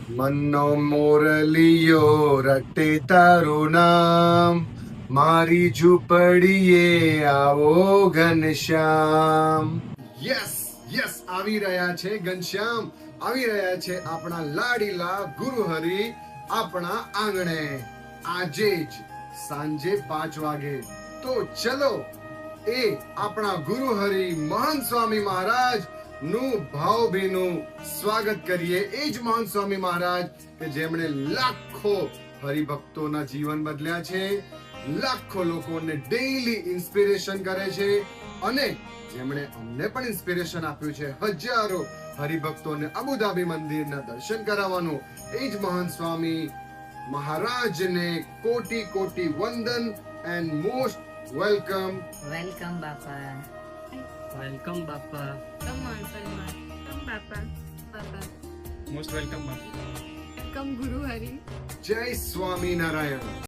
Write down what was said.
મનનો મોરલિયો રટે તારું નામ, મારી ઝૂંપડીએ આવો ઘનશ્યામ. યસ યસ, આવી રહ્યા છે ઘનશ્યામ, આવી રહ્યા છે આપણા લાડીલા ગુરુહરિ આપણા આંગણે આજે જ સાંજે 5 વાગે. તો ચલો એ આપણા ગુરુહરિ મહંત સ્વામી મહારાજ નું ભાવભીનું સ્વાગત કરીએ. એ જ મહંત સ્વામી મહારાજ કે જેમણે લાખો હરિભક્તોના જીવન બદલ્યા છે, લાખો લોકોને ડેઈલી ઇન્સ્પિરેશન કરે છે અને જેમણે અમને પણ ઇન્સ્પિરેશન આપ્યું છે હજારો હરિભક્તોને અબુધાબી મંદિરના દર્શન કરાવવાનું. એ જ મહંત સ્વામી મહારાજને કોટી કોટી વંદન એન્ડ મોસ્ટ વેલકમ. વેલકમ બાપા. વેલકમ બાપા. Come on, Salman. Come, Papa. Papa. Most welcome બાપા. Come, Guru Hari. જય સ્વામિનારાયણ.